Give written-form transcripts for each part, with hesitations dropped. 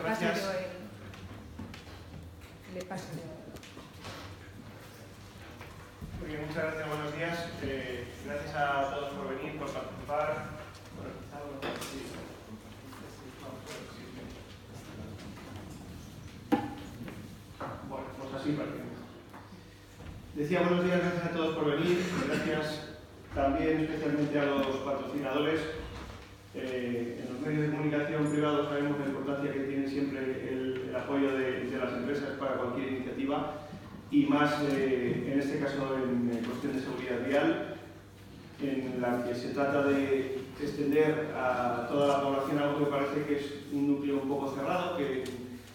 gracias. Le paso yo. Muy bien, muchas gracias, buenos días. Gracias a todos por venir, por participar. Bueno, pues así partimos. Decía buenos días, gracias a todos por venir. Gracias también especialmente a los patrocinadores. En los medios de comunicación privados sabemos la importancia que tiene siempre el apoyo de las empresas para cualquier iniciativa y más en este caso en cuestión de seguridad vial, en la que se trata de extender a toda la población algo que parece que es un núcleo un poco cerrado, que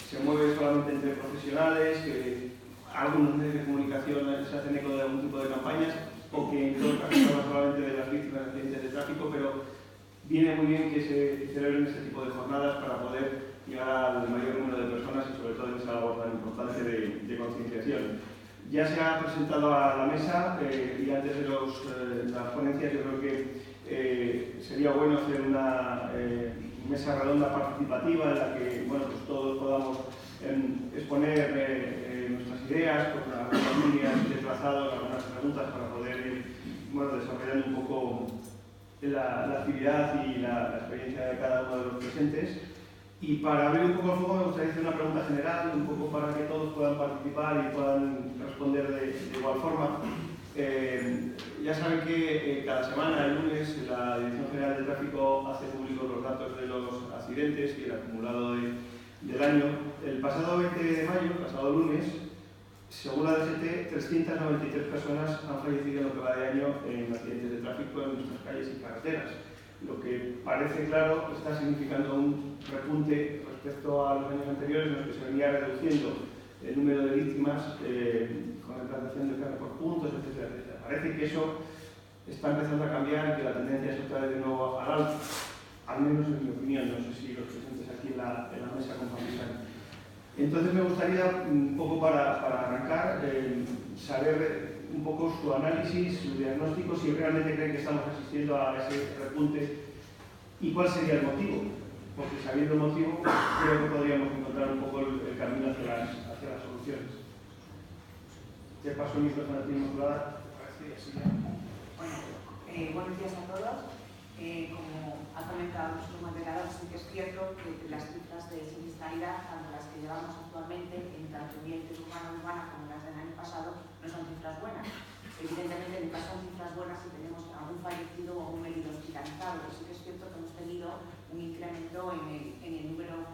se mueve solamente entre profesionales, que algunos medios de comunicación se hacen eco de algún tipo de campañas o que en todo caso hablan solamente de las víctimas de accidentes de tráfico, pero viene muy bien que se celebren este tipo de jornadas para poder llegar al mayor número de personas y sobre todo en esa labor tan importante de concienciación. Ya se ha presentado a la mesa y antes de las ponencias yo creo que sería bueno hacer una mesa redonda participativa en la que bueno, pues todos podamos exponer nuestras ideas, con algunas líneas de trazado, algunas preguntas para poder ir desarrollando un poco la actividad y la experiencia de cada uno de los presentes. Y para abrir un poco el fuego me gustaría hacer una pregunta general, un poco para que todos puedan participar y puedan responder de igual forma. Ya saben que cada semana, el lunes, la Dirección General de Tráfico hace públicos los datos de los accidentes y el acumulado del año. El pasado 20 de mayo, el pasado lunes, según la DGT, 393 personas han fallecido en lo que va de año en accidentes de tráfico en nuestras calles y carreteras. Lo que parece claro está significando un repunte respecto a los años anteriores en los que se venía reduciendo el número de víctimas con la implantación de carne por puntos, etcétera, etcétera. Parece que eso está empezando a cambiar y que la tendencia es otra vez de nuevo al alza, al menos en mi opinión. No sé si los presentes aquí en la mesa compartirán. Entonces me gustaría, un poco para arrancar, saber un poco su análisis, su diagnóstico, si realmente creen que estamos asistiendo a ese repunte y cuál sería el motivo. Porque sabiendo el motivo, creo que podríamos encontrar un poco el camino hacia las soluciones. ¿Qué pasó en mi personalidad inmaculada? Buenos días a todos. Como ha comentado nuestro moderador, sí que es cierto que las cifras de siniestralidad, tanto las que llevamos actualmente en tanto ambientes urbana como las del año pasado, no son cifras buenas. Evidentemente, nunca son cifras buenas si tenemos algún fallecido o un herido hospitalizado, pero sí que es cierto que hemos tenido un incremento en el número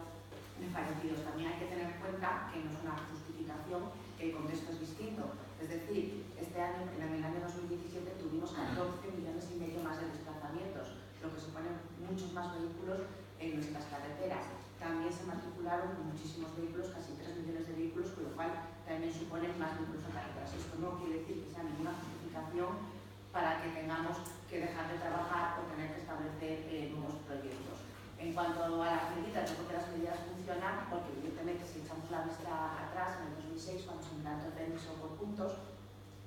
de fallecidos. También hay que tener en cuenta que no es una justificación, que el contexto es distinto. Es decir, este año, en el año 2017, tuvimos 14,5 millones más de desplazamientos, lo que supone muchos más vehículos en nuestras carreteras. También se matricularon muchísimos vehículos, casi 3 millones de vehículos, con lo cual también suponen más vehículos en carreteras. Esto no quiere decir que sea ninguna justificación para que tengamos que dejar de trabajar o tener que establecer nuevos proyectos. En cuanto a las medidas, yo creo que las medidas funcionan porque, evidentemente, si echamos la vista atrás, en el 2006, cuando se implantó el permiso por puntos,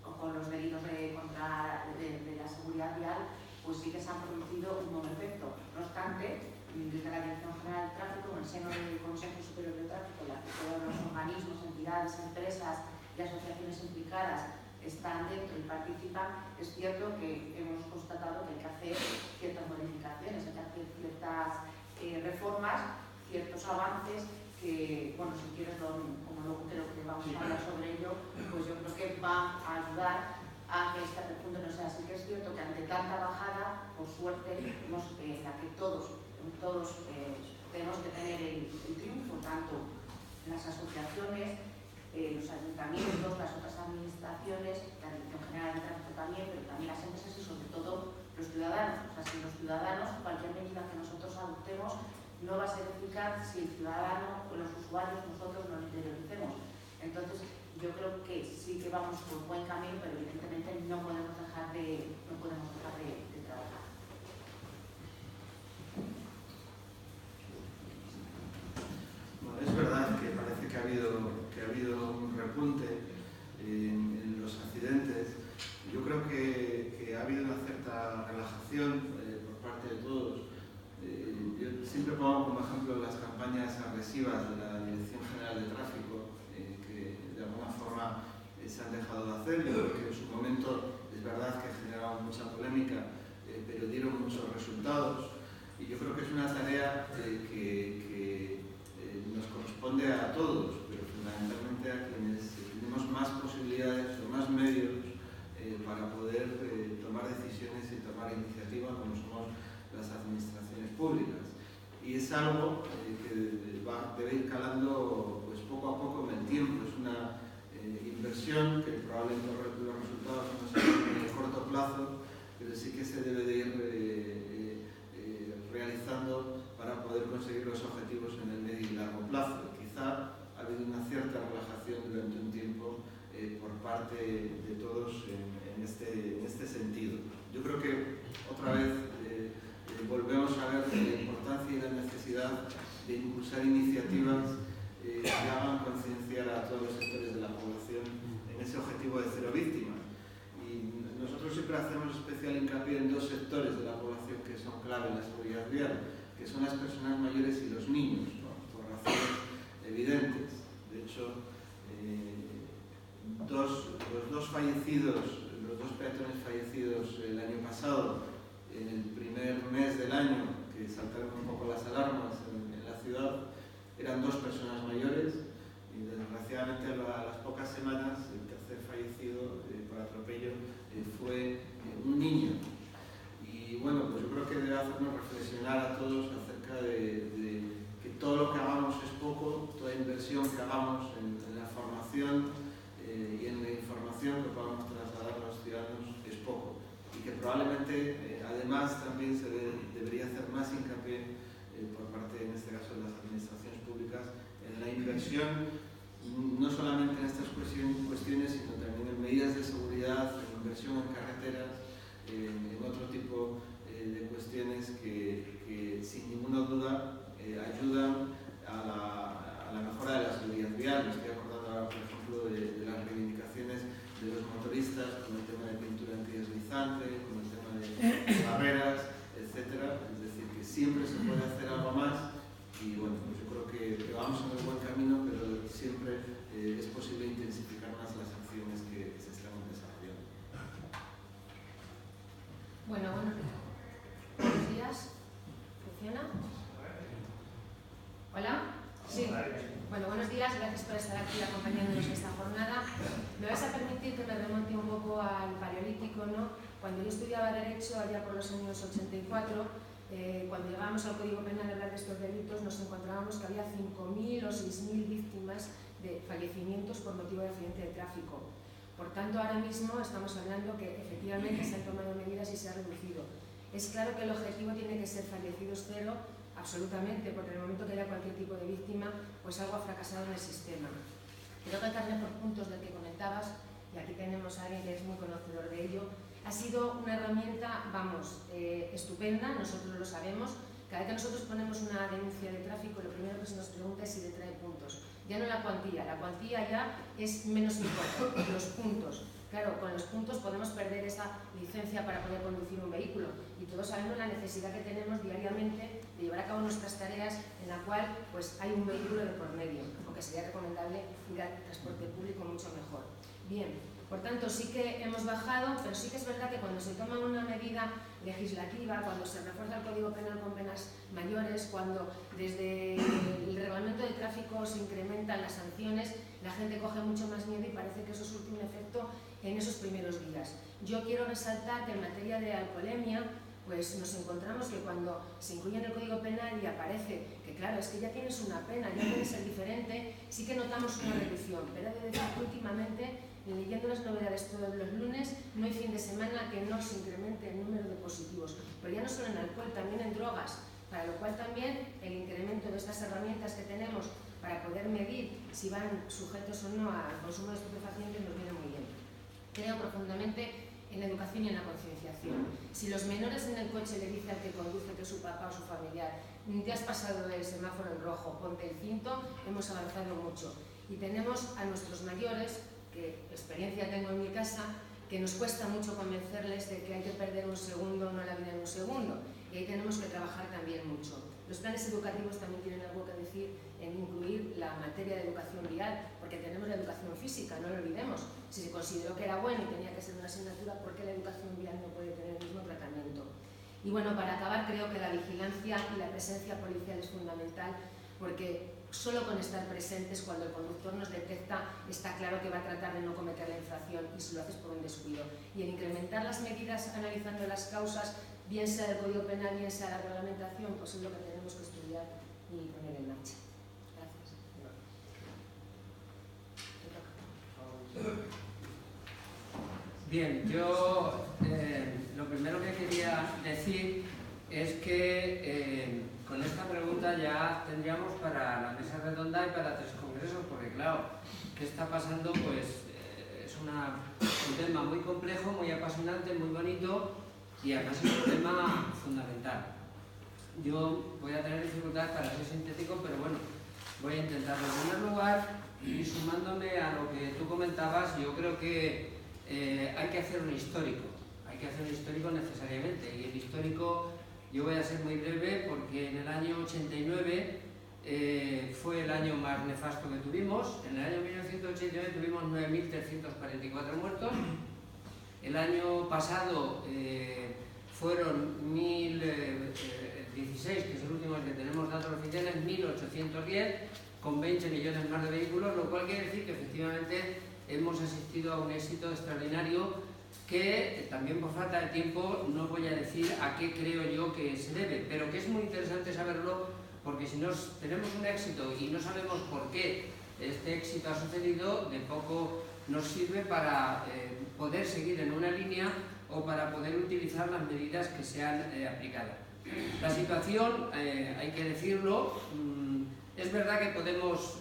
o con los delitos de la seguridad vial, pues sí que se han producido un buen efecto. No obstante, desde la Dirección General de Tráfico, en el seno del Consejo Superior de Tráfico, en la que todos los organismos, entidades, empresas y asociaciones implicadas están dentro y participan, es cierto que hemos constatado que hay que hacer ciertas modificaciones, hay que hacer ciertas reformas, ciertos avances que, bueno, si quieres, como luego creo que vamos a hablar sobre ello, pues yo creo que va a ayudar a que este repunte no sea así. Que es cierto que ante tanta bajada, por suerte, la que todos tenemos que tener el triunfo, tanto las asociaciones, los ayuntamientos, las otras administraciones, la Dirección General de Tráfico también, pero también las empresas y sobre todo los ciudadanos. O sea, sin los ciudadanos, cualquier medida que nosotros adoptemos no va a ser eficaz si el ciudadano o los usuarios nosotros no lo interioricemos. Entonces, yo creo que sí que vamos por buen camino, pero evidentemente no podemos dejar de trabajar. Bueno, es verdad que parece que ha habido un repunte en los accidentes. Yo creo que ha habido una cierta relajación por parte de todos. Yo siempre pongo como ejemplo las campañas agresivas de la algo que debe ir calando pues, poco a poco en el tiempo. Es una inversión que probablemente los resultados no se ven en el corto plazo, pero sí que se debe de ir realizando para poder conseguir los objetivos en el medio y largo plazo. Quizá ha habido una cierta relajación durante un tiempo por parte de todos en este sentido. Yo creo que otra vez volvemos a ver la importancia y la necesidad de impulsar iniciativas que hagan concienciar a todos los sectores de la población en ese objetivo de cero víctimas. Y nosotros siempre hacemos especial hincapié en dos sectores de la población que son clave en la seguridad vial, que son las personas mayores y los niños, ¿no? Por razones evidentes. De hecho, los dos peatones fallecidos el año pasado, en el primer mes del año, que saltaron un poco las alarmas en la ciudad, eran dos personas mayores y desgraciadamente a las pocas semanas el tercer fallecido por atropello fue un niño. Y bueno, pues yo creo que debe hacernos reflexionar a todos acerca de que todo lo que hagamos es poco, toda inversión que hagamos en la formación y en la información que podamos trasladar a los ciudadanos es poco. Y que probablemente además también se debería hacer más hincapié por parte, en este caso, de las administraciones públicas en la inversión, no solamente en estas cuestiones, sino también en medidas de seguridad, en inversión en carreteras, en otro tipo de cuestiones que sin ninguna duda ayudan a la mejora de la seguridad vial. Me estoy acordando ahora, por ejemplo, de las reivindicaciones de los motoristas con el tema de pintura antideslizante, con el tema de barreras, etcétera. Es decir, que siempre se puede hacer algo más y bueno, pues yo creo que vamos en el buen camino, pero siempre es posible intensificar más las acciones que se están desarrollando. Bueno, buenos días. ¿Funciona? ¿Hola? Sí. Bueno, buenos días, gracias por estar aquí acompañándonos en esta jornada. Me vais a permitir que me remonte un poco al Paleolítico, ¿no? Cuando yo estudiaba Derecho, allá por los años 84, cuando llegábamos al Código Penal a hablar de estos delitos, nos encontrábamos que había 5.000 o 6.000 víctimas de fallecimientos por motivo de accidente de tráfico. Por tanto, ahora mismo estamos hablando que efectivamente se han tomado medidas y se ha reducido. Es claro que el objetivo tiene que ser fallecidos cero, absolutamente, porque en el momento que haya cualquier tipo de víctima, pues algo ha fracasado en el sistema. Creo que el carnet por puntos del que comentabas, y aquí tenemos a alguien que es muy conocedor de ello, ha sido una herramienta, vamos, estupenda, nosotros lo sabemos. Cada vez que nosotros ponemos una denuncia de tráfico, lo primero que se nos pregunta es si le trae puntos. Ya no la cuantía ya es menos importante, los puntos. Claro, con los puntos podemos perder esa licencia para poder conducir un vehículo y todos sabemos la necesidad que tenemos diariamente de llevar a cabo nuestras tareas en la cual pues, hay un vehículo de por medio, aunque sería recomendable ir al transporte público mucho mejor. Bien, por tanto sí que hemos bajado, pero sí que es verdad que cuando se toma una medida legislativa, cuando se refuerza el Código Penal con penas mayores, cuando desde el reglamento de tráfico se incrementan las sanciones, la gente coge mucho más miedo y parece que eso surte un efecto en esos primeros días. Yo quiero resaltar que en materia de alcoholemia, pues nos encontramos que cuando se incluye en el Código Penal y aparece que claro, es que ya tienes una pena, ya puede ser diferente, sí que notamos una reducción, pero he de decir que últimamente, leyendo las novedades todos los lunes, no hay fin de semana que no se incremente el número de positivos, pero ya no solo en alcohol, también en drogas, para lo cual también el incremento de estas herramientas que tenemos para poder medir si van sujetos o no al consumo de estupefacientes nos viene muy bien. Creo profundamente en la educación y en la concienciación. Si los menores en el coche le dicen al que conduce que es su papá o su familiar, te has pasado el semáforo en rojo, ponte el cinto, hemos avanzado mucho. Y tenemos a nuestros mayores, que experiencia tengo en mi casa, que nos cuesta mucho convencerles de que hay que perder un segundo, no la vida en un segundo. Y ahí tenemos que trabajar también mucho. Los planes educativos también tienen algo que decir en incluir la materia de educación vial, porque tenemos la educación física, no lo olvidemos. Si se consideró que era bueno y tenía que ser una asignatura, ¿por qué la educación vial no puede tener el mismo tratamiento? Y bueno, para acabar, creo que la vigilancia y la presencia policial es fundamental, porque solo con estar presentes, cuando el conductor nos detecta, está claro que va a tratar de no cometer la infracción y si lo haces por un descuido. Y el incrementar las medidas analizando las causas, bien sea del Código Penal, bien sea la reglamentación, pues es lo que tenemos que estudiar Bien, yo lo primero que quería decir es que con esta pregunta ya tendríamos para la mesa redonda y para 3 congresos, porque claro, ¿qué está pasando? Pues es un tema muy complejo, muy apasionante, muy bonito y además es un tema fundamental. Yo voy a tener dificultades para ser sintético, pero bueno, voy a intentarlo. En primer lugar, y sumándome a lo que tú comentabas, yo creo que hay que hacer un histórico. Hay que hacer un histórico necesariamente. Y el histórico, yo voy a ser muy breve, porque en el año 89 fue el año más nefasto que tuvimos. En el año 1989 tuvimos 9.344 muertos. El año pasado fueron 1.016, que es el último que tenemos datos oficiales, 1.810, con 20 millones más de vehículos, lo cual quiere decir que efectivamente hemos asistido a un éxito extraordinario que también por falta de tiempo no voy a decir a qué creo yo que se debe, pero que es muy interesante saberlo, porque si tenemos un éxito y no sabemos por qué este éxito ha sucedido, de poco nos sirve para poder seguir en una línea o para poder utilizar las medidas que se han aplicado. La situación, hay que decirlo, es verdad que podemos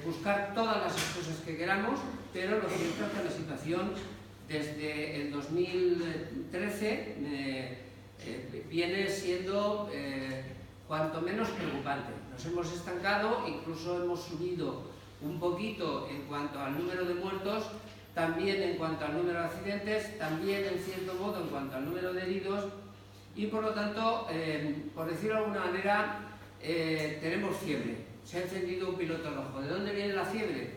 buscar todas las excusas que queramos, pero lo cierto es que la situación desde el 2013 viene siendo cuanto menos preocupante. Nos hemos estancado, incluso hemos subido un poquito en cuanto al número de muertos, también en cuanto al número de accidentes, también en cierto modo en cuanto al número de heridos y por lo tanto, por decirlo de alguna manera, tenemos fiebre. Se ha encendido un piloto rojo. ¿De dónde viene la fiebre?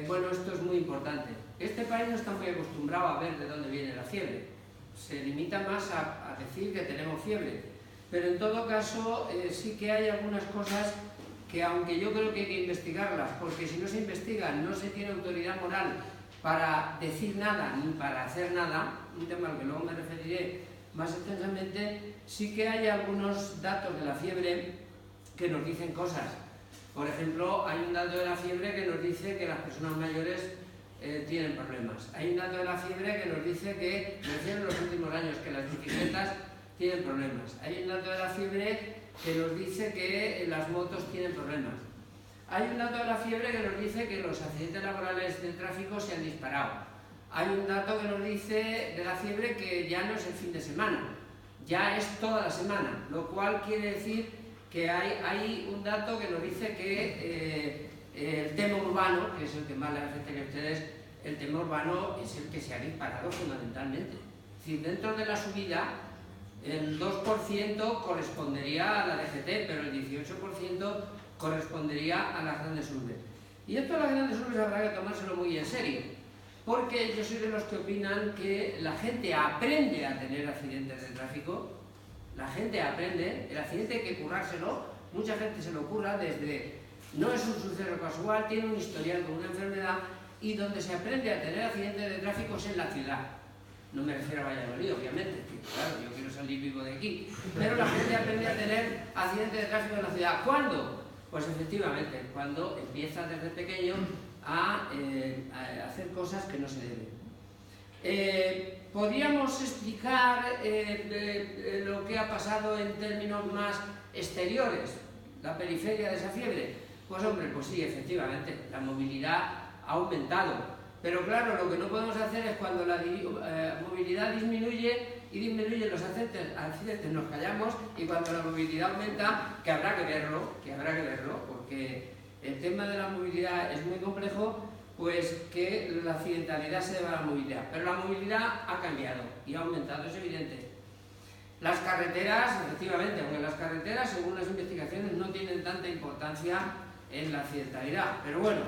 Bueno, esto es muy importante. Este país no está muy acostumbrado a ver de dónde viene la fiebre. Se limita más a decir que tenemos fiebre. Pero en todo caso, sí que hay algunas cosas que, aunque yo creo que hay que investigarlas, porque si no se investigan no se tiene autoridad moral para decir nada ni para hacer nada, un tema al que luego me referiré más extensamente, sí que hay algunos datos de la fiebre que nos dicen cosas. Por ejemplo, hay un dato de la fiebre que nos dice que las personas mayores tienen problemas. Hay un dato de la fiebre que nos dice que, en los últimos años, que las bicicletas tienen problemas. Hay un dato de la fiebre que nos dice que las motos tienen problemas. Hay un dato de la fiebre que nos dice que los accidentes laborales del tráfico se han disparado. Hay un dato que nos dice de la fiebre que ya no es el fin de semana, ya es toda la semana, lo cual quiere decir que hay un dato que nos dice que el tema urbano, que es el que más les afecta a ustedes, el tema urbano es el que se ha disparado fundamentalmente. Es decir, dentro de la subida, el 2% correspondería a la DGT, pero el 18% correspondería a las grandes urbes. Y esto de las grandes urbes habrá que tomárselo muy en serio, porque yo soy de los que opinan que la gente aprende a tener accidentes de tráfico. La gente aprende, el accidente hay que currárselo, mucha gente se lo curra desde, no es un suceso casual, tiene un historial con una enfermedad y donde se aprende a tener accidentes de tráfico es en la ciudad. No me refiero a Valladolid, obviamente, que claro, yo quiero salir vivo de aquí, pero la gente aprende a tener accidentes de tráfico en la ciudad. ¿Cuándo? Pues efectivamente, cuando empieza desde pequeño a hacer cosas que no se deben. ¿Podríamos explicar lo que ha pasado en términos más exteriores, la periferia de esa fiebre? Pues hombre, pues sí, efectivamente, la movilidad ha aumentado. Pero claro, lo que no podemos hacer es cuando la movilidad disminuye y disminuyen los accidentes, nos callamos, y cuando la movilidad aumenta, que habrá que verlo, porque el tema de la movilidad es muy complejo, pues que la accidentalidad se debe a la movilidad. Pero la movilidad ha cambiado y ha aumentado, es evidente. Las carreteras, efectivamente, aunque las carreteras, según las investigaciones, no tienen tanta importancia en la accidentalidad. Pero bueno,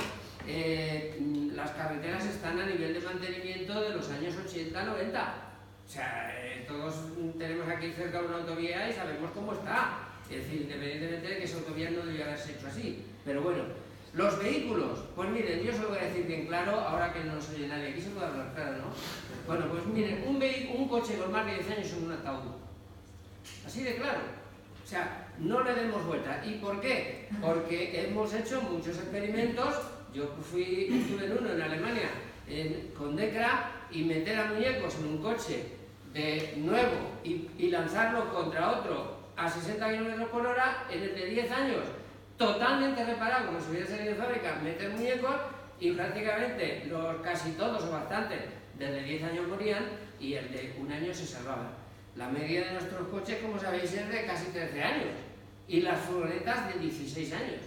las carreteras están a nivel de mantenimiento de los años 80-90. O sea, todos tenemos aquí cerca una autovía y sabemos cómo está. Es decir, independientemente de que esa autovía no debía haberse hecho así. Pero bueno, los vehículos, pues miren, yo se lo voy a decir bien claro, ahora que no nos oye nadie, aquí se puede hablar claro, ¿no? Bueno, pues miren, un coche con más de 10 años es un ataúd. Así de claro. O sea, no le demos vuelta. ¿Y por qué? Porque hemos hecho muchos experimentos. Yo estuve en uno en Alemania, con DECRA y meter a muñecos en un coche de nuevo y lanzarlo contra otro a 60 km por hora, en el de 10 años, totalmente reparado, como si hubiera salido de fábrica, meter muñecos y prácticamente casi todos o bastantes desde 10 años morían y el de un año se salvaba. La media de nuestros coches, como sabéis, es de casi 13 años y las furgonetas de 16 años.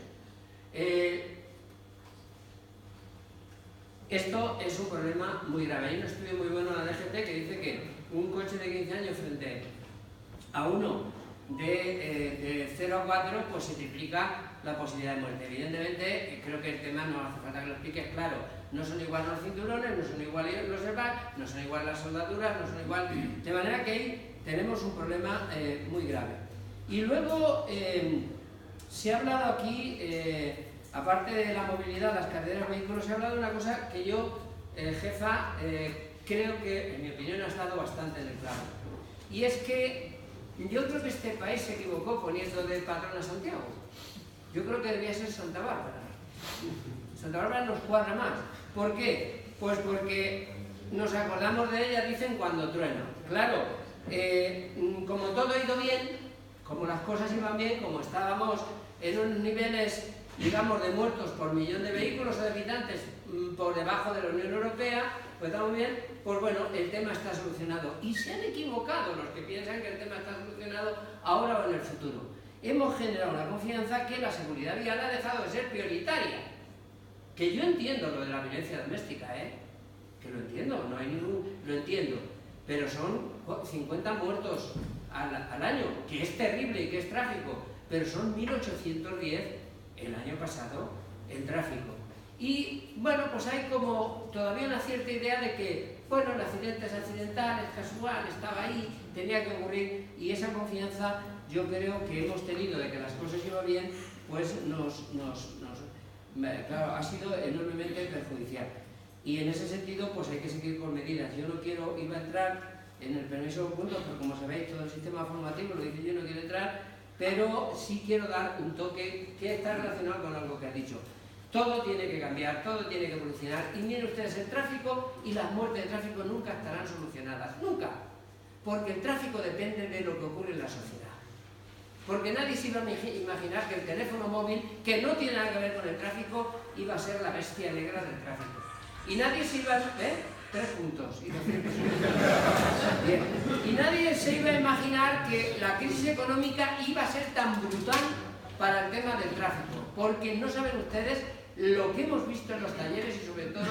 Esto es un problema muy grave. Hay un estudio muy bueno en la DGT que dice que un coche de 15 años frente a uno de 0 a 4 pues se triplica la posibilidad de muerte. Evidentemente, creo que el tema no hace falta que lo expliques, claro, no son igual los cinturones, no son igual los airbags, no son igual las soldaduras, no son igual... De manera que ahí tenemos un problema muy grave. Y luego se ha hablado aquí, aparte de la movilidad, las carreteras, vehículos, se ha hablado de una cosa que yo, jefa, creo que, en mi opinión, ha estado bastante en el clavo. Y es que yo creo que este país se equivocó poniendo de patrón a Santiago. Yo creo que debía ser Santa Bárbara. Santa Bárbara nos cuadra más. ¿Por qué? Pues porque nos acordamos de ella, dicen, cuando truena. Claro, como todo ha ido bien, como las cosas iban bien, como estábamos en unos niveles, digamos, de muertos por millón de vehículos o de habitantes por debajo de la Unión Europea, pues está muy bien, pues bueno, el tema está solucionado. Y se han equivocado los que piensan que el tema está solucionado ahora o en el futuro. Hemos generado una confianza que la seguridad vial ha dejado de ser prioritaria. Que yo entiendo lo de la violencia doméstica, que lo entiendo, no hay ningún... lo entiendo, pero son 50 muertos al año, que es terrible y que es trágico, pero son 1.810 el año pasado en tráfico. Y bueno, pues hay como todavía una cierta idea de que, bueno, el accidente es accidental, es casual, estaba ahí, tenía que ocurrir, y esa confianza yo creo que hemos tenido de que las cosas iban bien, pues claro, ha sido enormemente perjudicial. Y en ese sentido, pues hay que seguir con medidas. Yo no quiero, iba a entrar en el permiso de puntos, pero como sabéis, todo el sistema formativo lo dice yo, no quiero entrar, pero sí quiero dar un toque que está relacionado con algo que ha dicho. Todo tiene que cambiar, todo tiene que evolucionar. Y miren ustedes, el tráfico y las muertes de tráfico nunca estarán solucionadas, nunca. Porque el tráfico depende de lo que ocurre en la sociedad. Porque nadie se iba a imaginar que el teléfono móvil, que no tiene nada que ver con el tráfico, iba a ser la bestia negra del tráfico. Y nadie se iba a... 3 puntos y 200. Bien. Y nadie se iba a imaginar que la crisis económica iba a ser tan brutal para el tema del tráfico. Porque no saben ustedes lo que hemos visto en los talleres y sobre todo,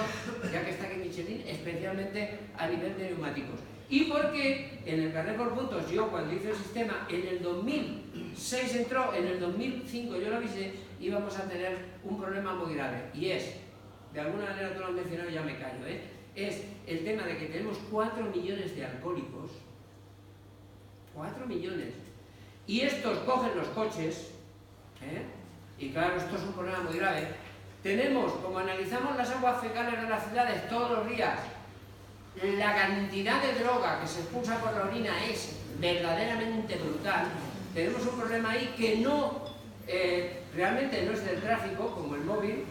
ya que está aquí Michelin, especialmente a nivel de neumáticos. Y porque en el carnet por puntos, yo cuando hice el sistema, en el 2006 entró, en el 2005 yo lo avisé, íbamos a tener un problema muy grave. Y es, de alguna manera tú lo has mencionado y ya me callo, es el tema de que tenemos 4 millones de alcohólicos, 4 millones, y estos cogen los coches, y claro, esto es un problema muy grave. Tenemos, como analizamos las aguas fecales de las ciudades todos los días, la cantidad de droga que se expulsa por la orina es verdaderamente brutal. Tenemos un problema ahí que no, realmente no es del tráfico, como el móvil,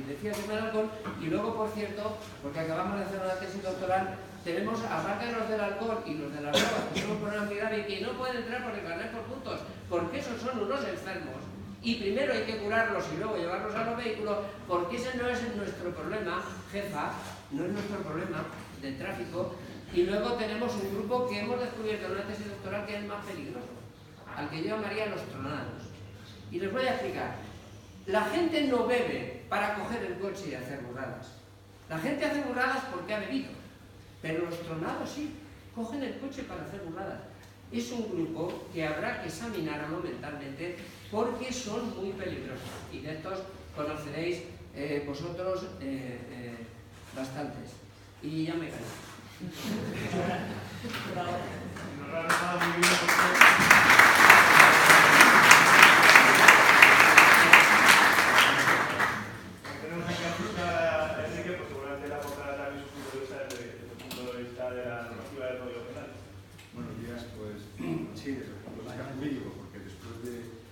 decía el alcohol, y luego, por cierto, porque acabamos de hacer una tesis doctoral, tenemos, aparte de los del alcohol y los de las drogas, que son un problema muy grave y que no pueden entrar por el carnet por puntos, porque esos son unos enfermos. Y primero hay que curarlos y luego llevarlos a los vehículos, porque ese no es nuestro problema, jefa, no es nuestro problema del tráfico. Y luego tenemos un grupo que hemos descubierto en una tesis doctoral que es el más peligroso, al que yo llamaría los tronados. Y les voy a explicar. La gente no bebe para coger el coche y hacer burradas. La gente hace burradas porque ha bebido, pero los tronados sí, cogen el coche para hacer burradas. Es un grupo que habrá que examinar mentalmente porque son muy peligrosos. Y de estos conoceréis vosotros bastantes. Y ya me callo. Tenemos aquí a Enrique, pues seguramente la aportará también su punto de vista desde el punto de vista de la normativa del Código Penal. Buenos días, pues sí, desde el punto de vista jurídico, porque después de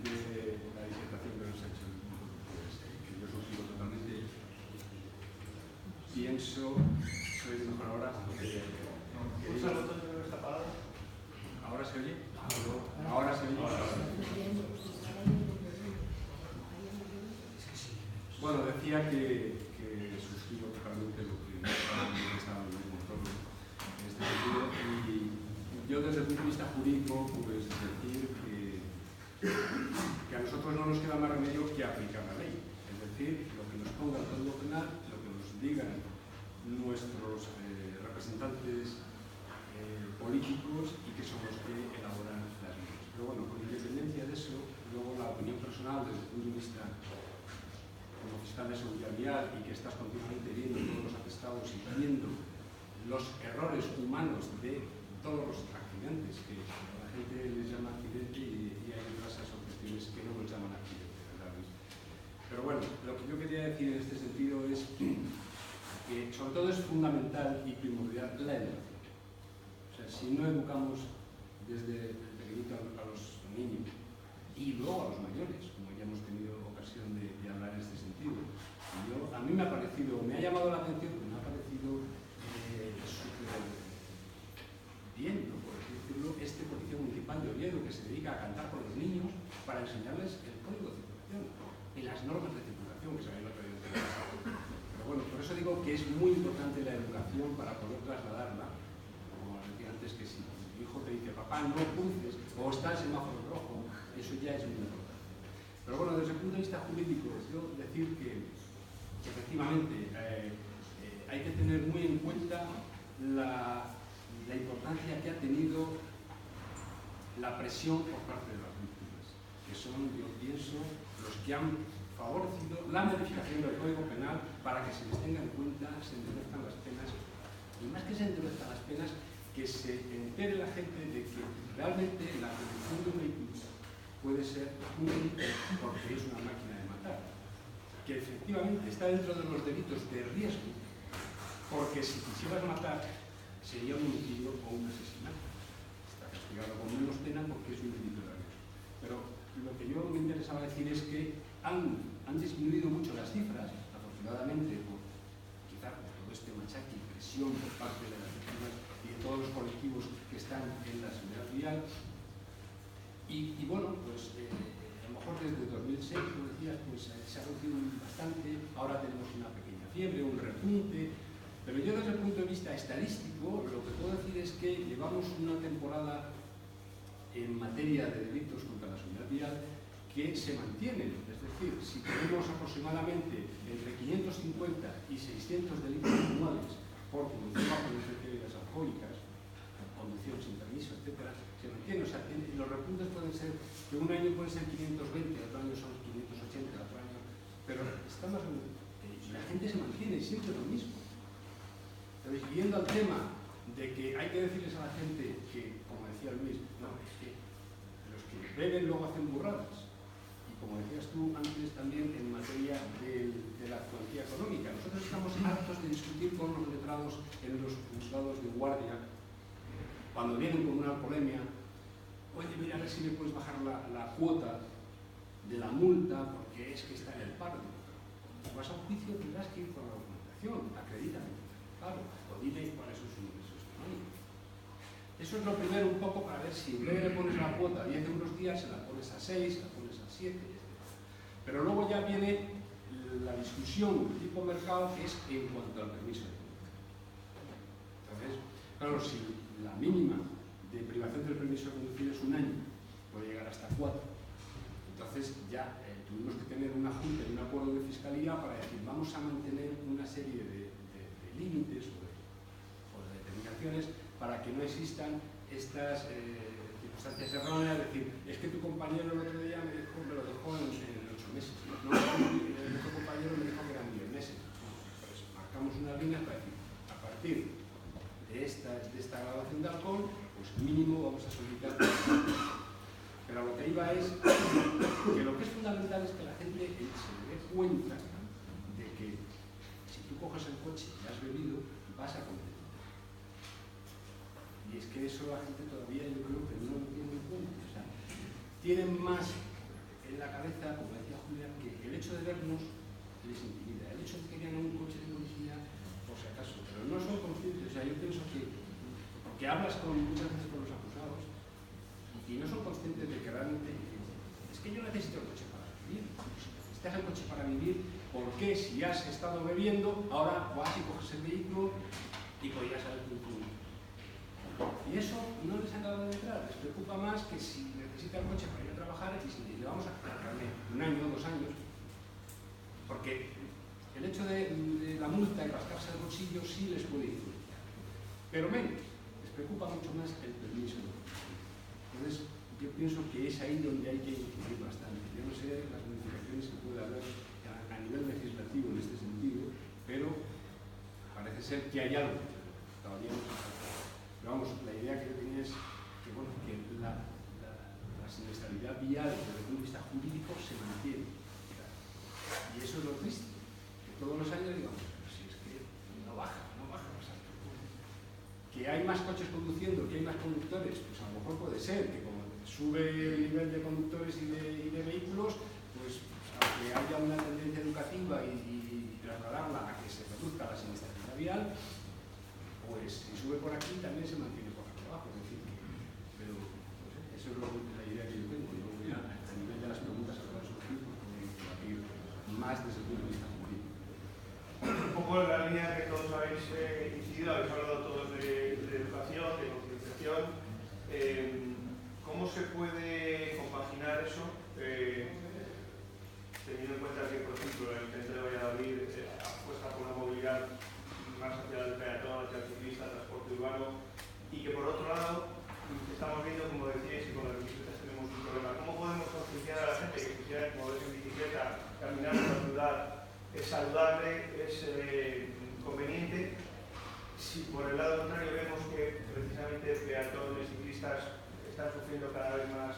la disertación que nos ha hecho, pues, que yo suscribo totalmente, decía que suscribo totalmente lo que estaba diciendo todo en este sentido, y yo desde el punto de vista jurídico pues decir que a nosotros no nos queda más remedio que aplicar la ley, es decir, lo que nos ponga el Código Penal, lo que nos digan nuestros representantes políticos y que son los que elaboran las leyes. Pero bueno, con independencia de eso, luego la opinión personal desde el punto de vista como fiscal de seguridad vial y que estás continuamente viendo todos los atestados y viendo los errores humanos de todos los accidentes, que a la gente les llama accidente y hay otras cuestiones que no nos llaman accidente, ¿verdad? Pero bueno, lo que yo quería decir en este sentido es que sobre todo es fundamental y primordial la educación. O sea, si no educamos desde el pequeñito a los niños y luego a los mayores, como ya hemos tenido ocasión de hablar en este sentido, a mí me ha parecido, me ha llamado la atención, me ha parecido súper bien, ¿no?, por así decirlo, este policía municipal de Oviedo que se dedica a cantar con los niños para enseñarles el código de circulación y las normas de circulación que se habían traído. Pero bueno, por eso digo que es muy importante la educación para poder trasladarla, como decía antes, que si tu hijo te dice papá no cruces o está el semáforo rojo, eso ya es muy importante. Pero bueno, desde el punto de vista jurídico, yo decir que efectivamente hay que tener muy en cuenta la importancia que ha tenido la presión por parte de las víctimas, que son, yo pienso, los que han favorecido la modificación del Código Penal para que se les tenga en cuenta, se endurezcan las penas, y más que se endurezcan las penas, que se entere la gente de que realmente la conducción de un vehículo puede ser un delito porque es una máquina de matar, que efectivamente está dentro de los delitos de riesgo, porque si quisieras matar sería un homicidio o un asesinato. Está castigado con menos pena porque es un delito de riesgo. Pero lo que yo me interesaba decir es que han disminuido mucho las cifras, afortunadamente, quizá por todo este machaque y presión por parte de las víctimas y de todos los colectivos que están en la seguridad vial. Y bueno, pues a lo mejor desde 2006, como decías, pues se ha reducido bastante, ahora tenemos una pequeña fiebre, un repunte, pero yo desde el punto de vista estadístico lo que puedo decir es que llevamos una temporada en materia de delitos contra la seguridad vial que se mantienen, es decir, si tenemos aproximadamente entre 550 y 600 delitos anuales por conducción bajo el efecto de bebidas alcohólicas, conducción sin permiso, etcétera, se mantiene. O sea, los repuntes pueden ser, que un año pueden ser 520, otro año son 580, otro año, pero estamos la gente se mantiene siempre lo mismo. Entonces, yendo al tema de que hay que decirles a la gente que, como decía Luis, no, es que los que beben luego hacen burradas. Y como decías tú antes también en materia de la cuantía económica, nosotros estamos hartos de discutir con los letrados en los juzgados de guardia, cuando vienen con una alcoholemia, oye, mira, a ver si me puedes bajar la cuota de la multa porque es que está en el paro. Si vas a un juicio tendrás que ir con la documentación, acredítame, claro, o dime cuáles son sus ingresos económicos. Eso es lo primero un poco para ver si en vez de le pones la cuota a 10 euros día, se la pones a 6, la pones a 7, etc. Pero luego ya viene la discusión tipo mercado, que es en cuanto al permiso de conducir. Entonces, claro, si la mínima de privación del permiso de conducir es un año, puede llegar hasta 4. Entonces ya tuvimos que tener una junta y un acuerdo de fiscalía para decir vamos a mantener una serie de límites o de determinaciones para que no existan estas circunstancias erróneas, es decir, es que tu compañero el otro día me lo dejó en 8 meses, no, el otro compañero me dijo que eran 10 meses. Pues marcamos unas líneas para decir, a partir de esta graduación de alcohol, pues mínimo vamos a solicitar. Pero a lo que iba es que lo que es fundamental es que la gente se dé cuenta de que si tú coges el coche y has bebido, vas a cometer. Y es que eso la gente todavía yo creo que no lo tiene en cuenta. O sea, tienen más en la cabeza, como decía Julia, que el hecho de vernos les intimida. El hecho de que querían un coche de policía, por si acaso, pero no son conscientes. O sea, yo pienso que, porque hablas muchas veces con los acusados y no son conscientes de que realmente es que yo necesito el coche para vivir. Si necesitas el coche para vivir, ¿por qué si has estado bebiendo, ahora vas y coges el vehículo y podrías saber tu turno? Y eso no les acaba de entrar, les preocupa más que si necesita el coche para ir a trabajar y si le vamos a cargarle 1 año, 2 años, porque el hecho de la multa y rascarse el bolsillo sí les puede influenciar, pero menos, les preocupa mucho más el permiso. Entonces, yo pienso que es ahí donde hay que incidir bastante. Yo no sé las modificaciones que puede haber a nivel legislativo en este sentido, pero parece ser que hay algo, todavía no se sabe. Pero vamos, la idea que yo tenía es que, bueno, que la siniestralidad vial desde el punto de vista jurídico se mantiene. Y eso es lo triste, que todos los años digamos, pero si es que no baja. Que hay más coches conduciendo, que hay más conductores, pues a lo mejor puede ser que como sube el nivel de conductores y de vehículos, pues aunque haya una tendencia educativa y trasladarla a que se reduzca la siniestralidad vial, pues si sube por aquí también se mantiene por aquí abajo. Es decir, pero no sé, eso es la idea que yo tengo. Luego ya a nivel de las preguntas que van a surgir, pues podemos debatir más desde el punto de vista jurídico. Un poco en la línea que todos habéis incidido, habéis hablado todos de educación, de concienciación. ¿Cómo se puede compaginar eso? Teniendo en cuenta que, por ejemplo, el centro de Valladolid apuesta por una movilidad más hacia el peatón, hacia el ciclista, el transporte urbano, y que por otro lado estamos viendo, como decíais, que con las bicicletas tenemos un problema. ¿Cómo podemos concienciar a la gente que quisiera moverse en bicicleta, caminar por la ciudad? Es saludable, es conveniente. Si por el lado contrario vemos que precisamente peatones, ciclistas están sufriendo cada vez más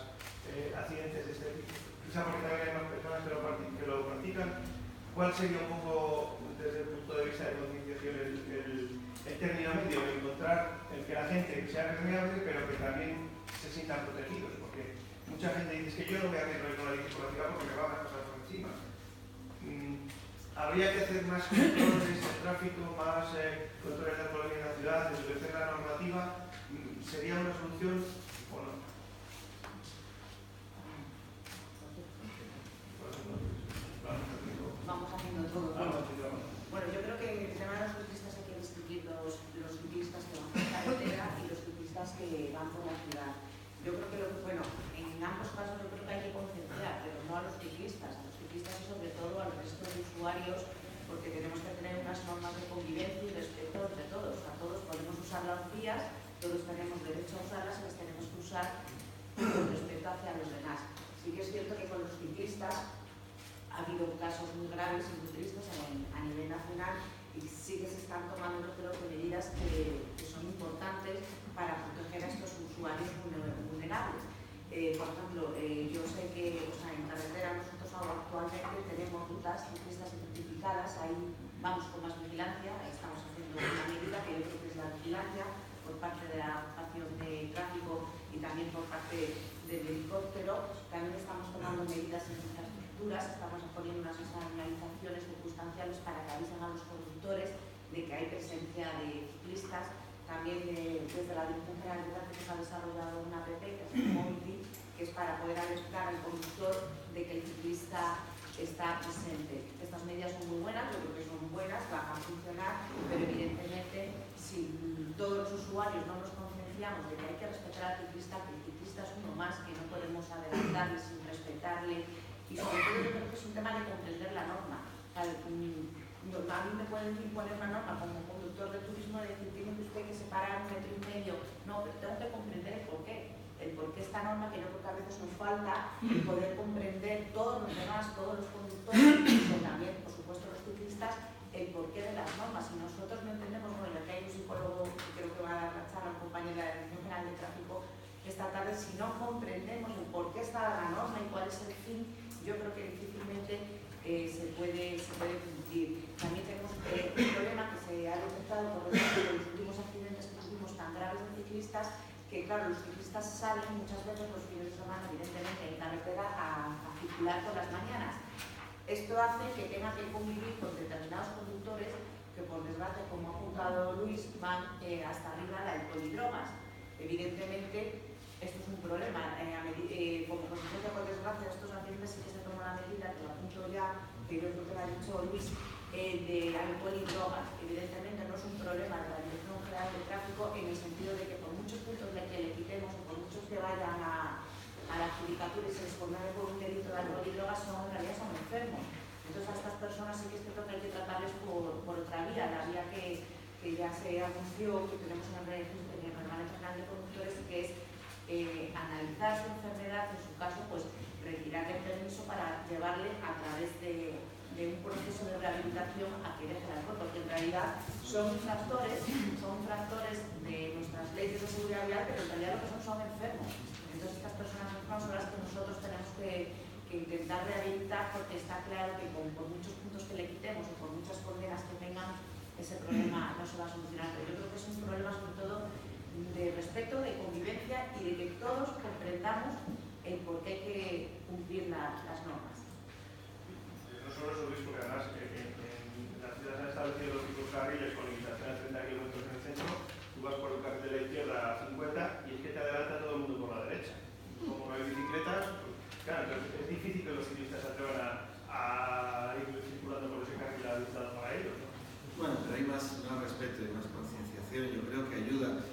accidentes de este tipo, quizá porque también hay más personas que lo practican, ¿cuál sería un poco, desde el punto de vista de concienciación, el término medio? Encontrar el que la gente sea permeable, pero que también se sientan protegidos, porque mucha gente dice que yo no voy a hacer con la bici por la ciudad porque me van a pasar por encima. Habría que hacer más controles de tráfico, más controles de alcoholemia en la ciudad, endurecer la normativa. ¿Sería una solución o no? Vamos haciendo todo. Bueno, yo creo que el tema de los ciclistas hay que distinguir los ciclistas que van por carretera y los ciclistas que van por la ciudad. Yo creo que, en ambos casos yo creo que hay que concienciar, pero no a los ciclistas y sobre todo al resto de usuarios, porque tenemos que tener unas normas de convivencia y respeto entre todos. O sea, todos podemos usar las vías, todos tenemos derecho a usarlas y las tenemos que usar con respeto hacia los demás. Sí que es cierto que con los ciclistas ha habido casos muy graves y muy tristes a nivel nacional y sí que se están tomando, yo creo, medidas que son importantes para proteger a estos usuarios vulnerables. Por ejemplo, yo sé que en carretera nosotros actualmente tenemos rutas ciclistas identificadas, ahí vamos con más vigilancia, estamos haciendo una medida que yo creo que es la vigilancia por parte de la agrupación de tráfico y también por parte del helicóptero. También estamos tomando medidas en infraestructuras, estamos poniendo unas señalizaciones circunstanciales para que avisen a los conductores de que hay presencia de ciclistas. También desde la Dirección General de Tráfico se ha desarrollado una app que es el Mobility, que es para poder alertar al conductor de que el ciclista está presente. Estas medidas son muy buenas, yo creo que son buenas, van a funcionar, pero evidentemente si todos los usuarios no nos concienciamos de que hay que respetar al ciclista, que el ciclista es uno más, que no podemos adelantarle sin respetarle, y sobre todo yo creo que es un tema de comprender la norma. A mí me pueden imponer una norma como conductor de turismo de decir tiene usted que separar 1,5 metros, no, pero tengo que comprender el porqué esta norma, que yo creo que a veces nos falta poder comprender todos los demás, todos los conductores, incluso también, por supuesto, los ciclistas, el porqué de las normas. Si nosotros no entendemos, bueno, ya que hay un psicólogo que creo que va a dar la charla, un compañero de la Dirección General de Tráfico esta tarde, si no comprendemos el porqué está la norma y cuál es el fin, yo creo que difícilmente se puede cumplir. También tenemos un problema que se ha detectado por los últimos accidentes que tuvimos tan graves de ciclistas, que claro, los ciclistas salen muchas veces los fines de semana, evidentemente, en carretera a circular por las mañanas. Esto hace que tengan que convivir con determinados conductores que, por desgracia, como ha apuntado Luis, van hasta arriba la alcohol y drogas. Evidentemente, esto es un problema. Como consecuencia, por desgracia, de estos accidentes sí que se toma la medida, que lo apunto ya, que yo creo que lo ha dicho Luis, de alcohol y drogas. Evidentemente no es un problema de la Dirección General de Tráfico en el sentido de que por muchos puntos que le quitemos o por muchos que vayan a la judicatura y se les condene por un delito de alcohol y drogas, en realidad son enfermos. Entonces a estas personas sí que es cierto que hay que tratarles por otra vía, la vía que ya se anunció, que tenemos en el Reglamento General de Conductores, que es analizar su enfermedad, en su caso, pues retirar el permiso para llevarle a través de un proceso de rehabilitación a que deje el alcohol, porque en realidad son infractores de nuestras leyes de seguridad vial, pero en realidad lo que son enfermos. Entonces estas personas enfermas son las que nosotros tenemos que intentar rehabilitar, porque está claro que por muchos puntos que le quitemos o por muchas condenas que tengan, ese problema no se va a solucionar. Pero yo creo que es un problema sobre todo de respeto, de convivencia y de que todos comprendamos el por qué hay que cumplir las normas. No solo eso, Luis, porque además en la ciudad se han establecido los tipos de carriles con limitación a 30 km en el centro, tú vas por el carril de la izquierda a 50 y es que te adelanta todo el mundo por la derecha. Como no hay bicicletas, pues, claro, entonces es difícil que los ciclistas se atrevan a ir circulando por ese carril habilitado para ellos, ¿no? Bueno, pero hay más respeto y más concienciación, yo creo que ayuda.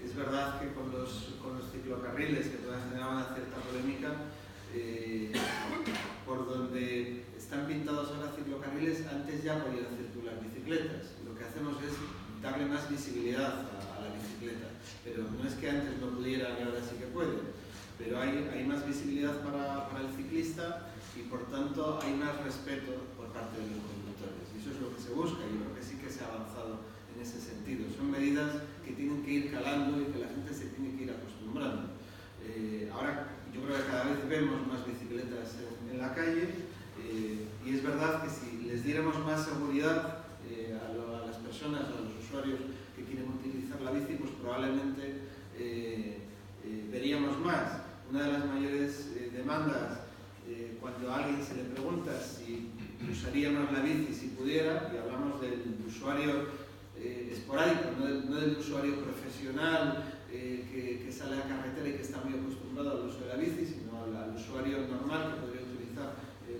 Es verdad que con los ciclocarriles, que todavía generaban una cierta polémica, por donde están pintados ahora ciclocarriles, antes ya podían circular bicicletas. Lo que hacemos es darle más visibilidad a la bicicleta, pero no es que antes no pudieran y ahora sí que pueden, pero hay más visibilidad para el ciclista y por tanto hay más respeto por parte de los conductores. Y eso es lo que se busca y yo creo que sí que se ha avanzado en ese sentido. Son medidas que tienen que ir calando y que la gente se tiene que ir acostumbrando. Ahora yo creo que cada vez vemos más bicicletas en la calle y es verdad que si les diéramos más seguridad a las personas, a los usuarios que quieren utilizar la bici, pues probablemente veríamos más. Una de las mayores demandas cuando a alguien se le pregunta si usaríamos la bici si pudiera, y hablamos del usuario esporádico, no del usuario profesional que sale a la carretera y que está muy acostumbrado al uso de la bici, sino al usuario normal que podría utilizar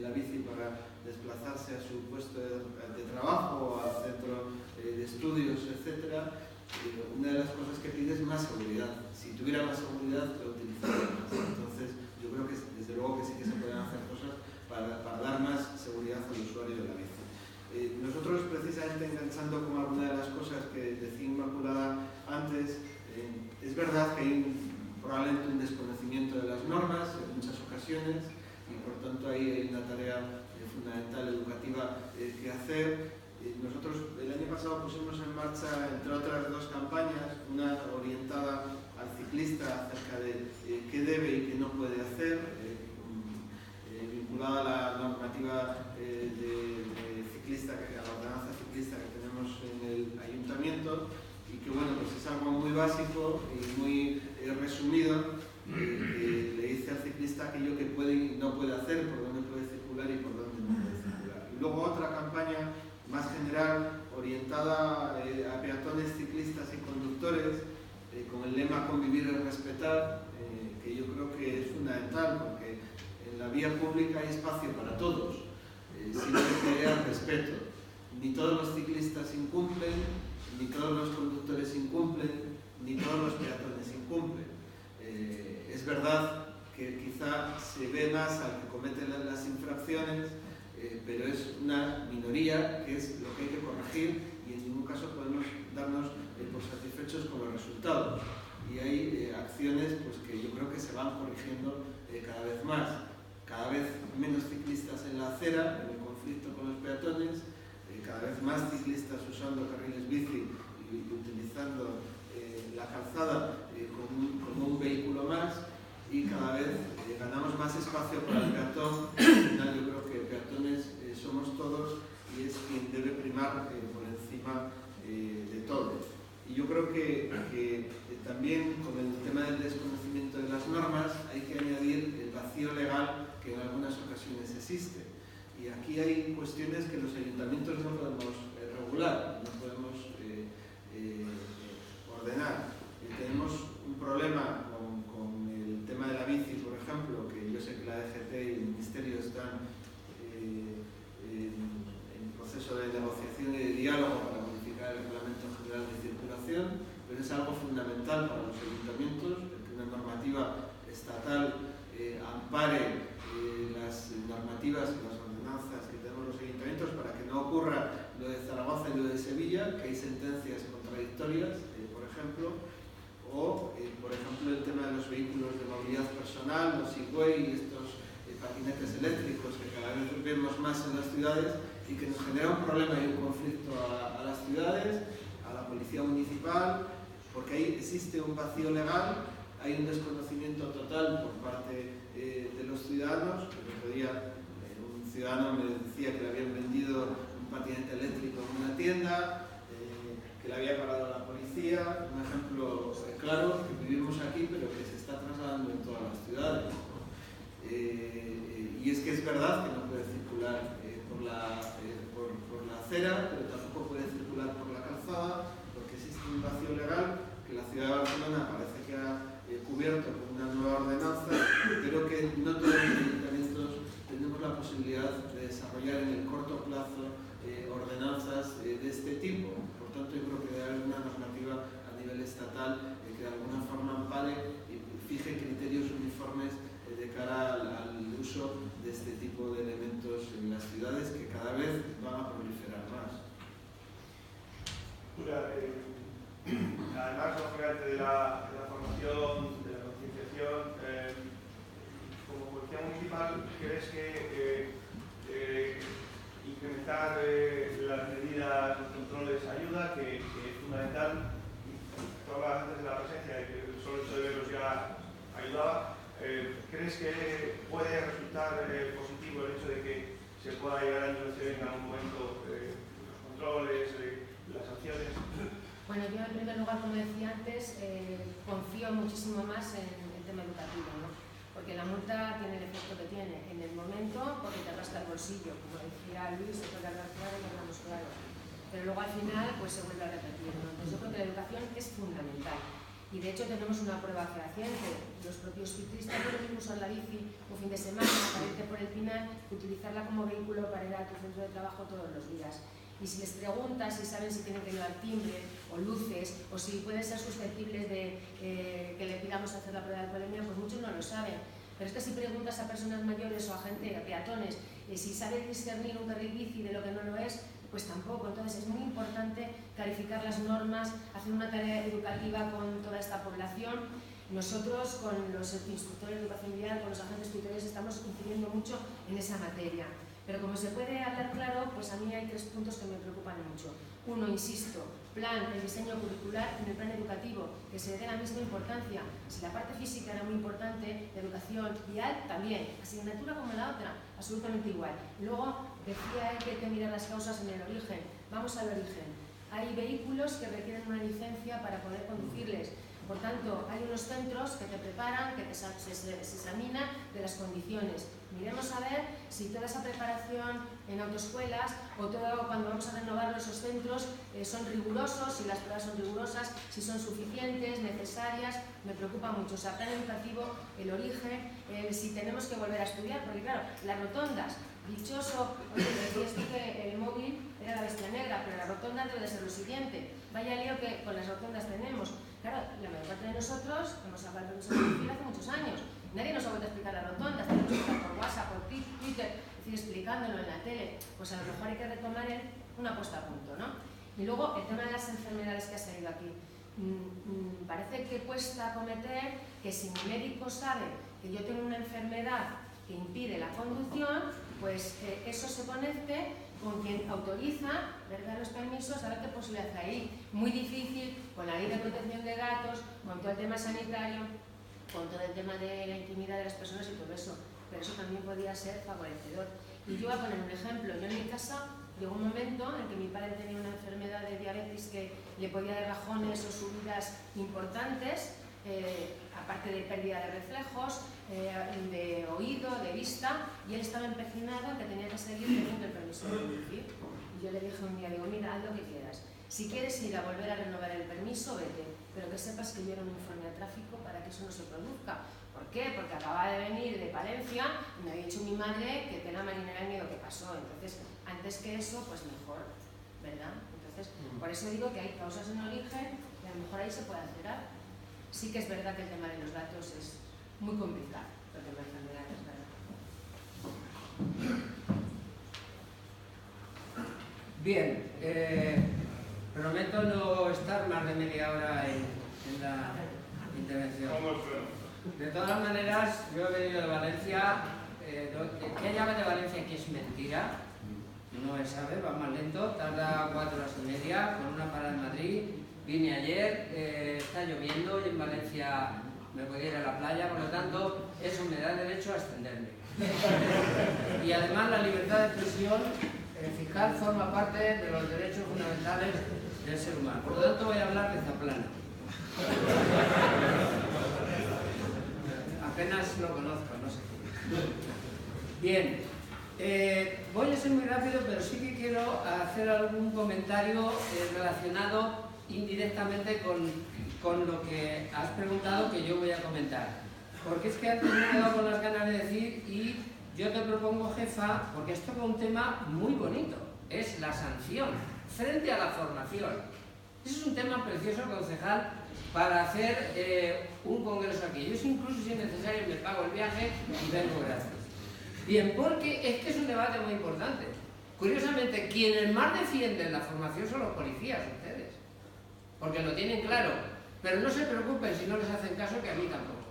la bici para desplazarse a su puesto de trabajo, al centro de estudios, etc. Una de las cosas que pide es más seguridad. Si tuviera más seguridad, lo utilizaría más. Entonces, yo creo que desde luego que sí que se pueden hacer cosas para dar más seguridad al usuario de la bici. Nosotros, precisamente enganchando con alguna de las cosas que decía Inmaculada antes, es verdad que hay probablemente un desconocimiento de las normas en muchas ocasiones y por tanto ahí hay una tarea fundamental educativa que hacer. Nosotros el año pasado pusimos en marcha, entre otras, dos campañas, una orientada al ciclista acerca de qué debe y qué no puede hacer, vinculada a la normativa de ciclista, a la ordenanza ciclista que tenemos en el ayuntamiento, y que bueno, pues es algo muy básico y muy resumido, que le dice al ciclista aquello que puede y no puede hacer, por dónde puede circular y por dónde no puede circular. Y luego otra campaña más general, orientada a peatones, ciclistas y conductores, con el lema convivir y respetar, que yo creo que es fundamental, porque en la vía pública hay espacio para todos, siempre que haya respeto. Ni todos los ciclistas incumplen, ni todos los conductores incumplen, ni todos los peatones incumplen. Es verdad que quizá se ve más al que comete las infracciones, pero es una minoría que es lo que hay que corregir y en ningún caso podemos darnos por satisfechos con los resultados. Y hay acciones pues, que yo creo que se van corrigiendo cada vez más. Cada vez menos ciclistas en la acera, en el conflicto con los peatones, cada vez más ciclistas usando carriles bici y utilizando la calzada como un vehículo más, y cada vez ganamos más espacio para el peatón. Al final yo creo que peatones somos todos y es quien debe primar por encima de todo. Y yo creo que también con el tema del desconocimiento de las normas hay que añadir el vacío legal que en algunas ocasiones existe. Y aquí hay cuestiones que los ayuntamientos no podemos regular, no podemos ordenar. Tenemos un problema con el tema de la bici, por ejemplo, que yo sé que la DGT y el Ministerio están en proceso de negociación y de diálogo para modificar el Reglamento General de Circulación, pero es algo fundamental para los ayuntamientos, que una normativa estatal ampare las normativas y las ordenanzas que tenemos los ayuntamientos para que no ocurra lo de Zaragoza y lo de Sevilla, que hay sentencias contradictorias, por ejemplo, o, por ejemplo, el tema de los vehículos de movilidad personal, los e-way y estos patinetes eléctricos que cada vez vemos más en las ciudades y que nos genera un problema y un conflicto a las ciudades, a la policía municipal, porque ahí existe un vacío legal, hay un desconocimiento total por parte de los ciudadanos. El otro día un ciudadano me decía que le habían vendido un patinete eléctrico en una tienda, que le había parado la policía, un ejemplo claro que vivimos aquí pero que se está trasladando en todas las ciudades. Y es que es verdad que no puede circular por la acera, pero tampoco puede circular por la calzada, porque existe un vacío legal que la ciudad de Barcelona parece que ha cubierto con una nueva ordenanza, pero que no todos los ayuntamientos tenemos la posibilidad de desarrollar en el corto plazo ordenanzas de este tipo. Por tanto, yo creo que debe haber una normativa a nivel estatal que de alguna forma ampare y fije criterios uniformes de cara al uso de este tipo de elementos en las ciudades que cada vez van a proliferar más. Además, lógicamente, de la formación, de la concienciación, como policía municipal, ¿crees que incrementar las medidas, los controles ayuda, que es fundamental? Tú hablabas antes de la presencia, de que solo el hecho de verlos ya ayudaba. ¿Crees que puede resultar positivo el hecho de que se pueda llegar a introducir en algún momento los controles, las sanciones? Bueno, yo en primer lugar, como decía antes, confío muchísimo más en el tema educativo, ¿no? Porque la multa tiene el efecto que tiene en el momento, porque te rasca el bolsillo, como decía Luis, se puede hablar claro y hablamos claro. Pero luego al final pues se vuelve a repetir, ¿no? Entonces yo creo que la educación es fundamental. Y de hecho tenemos una prueba fehaciente. Los propios ciclistas no es lo mismo usar la bici un fin de semana para irte por el Pinar que utilizarla como vehículo para ir a tu centro de trabajo todos los días. Y si les preguntas si saben si tienen que llevar timbre o luces o si pueden ser susceptibles de que le pidamos hacer la prueba de alcoholemia, pues muchos no lo saben. Pero es que si preguntas a personas mayores o a gente, a peatones, si saben discernir un carril bici de lo que no lo es, pues tampoco. Entonces es muy importante clarificar las normas, hacer una tarea educativa con toda esta población. Nosotros con los instructores de educación vial, con los agentes tutores, estamos incidiendo mucho en esa materia. Pero como se puede hablar claro, pues a mí hay 3 puntos que me preocupan mucho. Uno, insisto, el diseño curricular en el plan educativo, que se dé la misma importancia. Si la parte física era muy importante, la educación vial también, asignatura como la otra, absolutamente igual. Luego decía él que hay que mirar las causas en el origen. Vamos al origen. Hay vehículos que requieren una licencia para poder conducirles. Por tanto, hay unos centros que te preparan, que se examina de las condiciones. Miremos a ver si toda esa preparación en autoescuelas o todo cuando vamos a renovar esos centros son rigurosos, si las pruebas son rigurosas, si son suficientes, necesarias. Me preocupa mucho. O sea, plan educativo, el origen, si tenemos que volver a estudiar, porque claro, las rotondas, dichoso, oye, decías tú que el móvil era la bestia negra, pero la rotonda debe de ser lo siguiente. Vaya lío que con las rotondas tenemos. Claro, la mayor parte de nosotros hemos hablado de nosotros hace muchos años. Nadie nos ha vuelto a explicar las rotondas, tenemos que estar por WhatsApp, por Twitter, es decir, explicándolo en la tele. Pues a lo mejor hay que retomar una puesta a punto, ¿no? Y luego el tema de las enfermedades que ha salido aquí. Parece que cuesta acometer que si mi médico sabe que yo tengo una enfermedad que impide la conducción, pues eso se conecte con quien autoriza, ¿verdad?, los permisos, a ver qué posibilidad hay ahí. Muy difícil, con la ley de protección de datos, con todo el tema sanitario, con todo el tema de la intimidad de las personas y todo eso. Pero eso también podría ser favorecedor. Y yo voy a poner un ejemplo. Yo en mi casa llegó un momento en que mi padre tenía una enfermedad de diabetes que le podía dar bajones o subidas importantes, aparte de pérdida de reflejos, de oído, de vista, y él estaba empecinado en que tenía que seguir teniendo el permiso de conducir. Y yo le dije un día, digo, mira, haz lo que quieras. Si quieres ir a volver a renovar el permiso, vete, pero que sepas que yo era un informe de tráfico para que eso no se produzca, ¿Por qué? Porque acababa de venir de Palencia y me había dicho mi madre que tela marinera y lo que pasó. Entonces, antes que eso, pues mejor, ¿verdad? Entonces, por eso digo que hay causas en origen y a lo mejor ahí se puede acelerar. Sí que es verdad que el tema de los datos es muy complicado, el tema de enfermedades, ¿verdad? Bien, prometo no estar más de media hora en la intervención. De todas maneras, yo he venido de Valencia, que llave de Valencia que es mentira, no se sabe, va más lento, tarda 4 horas y media, con una parada en Madrid. Vine ayer, está lloviendo y en Valencia me podía ir a la playa, por lo tanto, eso me da derecho a extenderme. Y además la libertad de expresión fiscal forma parte de los derechos fundamentales del ser humano. Por lo tanto, voy a hablar de Zaplana. Apenas lo conozco, no sé. Bien, voy a ser muy rápido, pero sí que quiero hacer algún comentario relacionado indirectamente con lo que has preguntado, que yo voy a comentar. Porque es que antes me he quedado con las ganas de decir, y yo te propongo, jefa, porque esto es un tema muy bonito, es la sanción frente a la formación. Ese es un tema precioso, concejal, para hacer un congreso aquí. Yo, incluso si es necesario, me pago el viaje y vengo gratis. Bien, porque es que es un debate muy importante. Curiosamente, quienes más defienden la formación son los policías, ustedes, porque lo tienen claro. Pero no se preocupen si no les hacen caso, que a mí tampoco.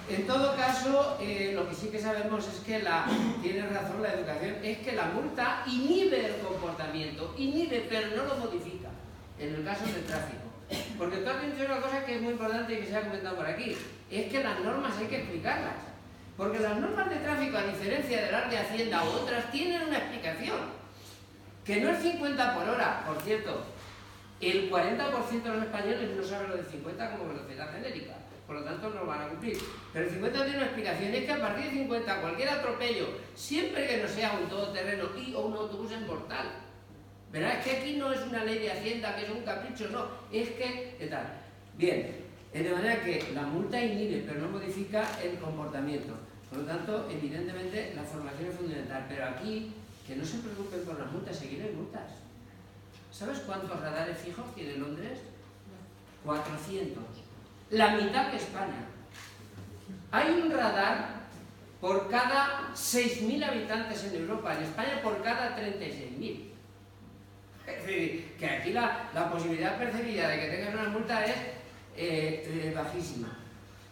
En todo caso, lo que sí que sabemos es que tiene razón la educación, es que la multa inhibe el comportamiento, inhibe, pero no lo modifica, en el caso del tráfico. Porque tú has dicho una cosa que es muy importante y que se ha comentado por aquí, es que las normas hay que explicarlas. Porque las normas de tráfico, a diferencia de las de Hacienda u otras, tienen una explicación. Que no es 50 por hora, por cierto. El 40% de los españoles no sabe lo de 50 como velocidad genérica. Por lo tanto, no lo van a cumplir. Pero el 50 tiene una explicación, es que a partir de 50, cualquier atropello, siempre que no sea un todoterreno y o un autobús es mortal. Verás, es que aquí no es una ley de Hacienda, que es un capricho, no. Es que, ¿qué tal? Bien, de manera que la multa inhibe, pero no modifica el comportamiento. Por lo tanto, evidentemente, la formación es fundamental. Pero aquí, que no se preocupen por las multas, seguir en multas. ¿Sabes cuántos radares fijos tiene Londres? 400. La mitad que España. Hay un radar por cada 6.000 habitantes en Europa, en España por cada 36.000. Es decir, que aquí la posibilidad percibida de que tengan una multa es bajísima.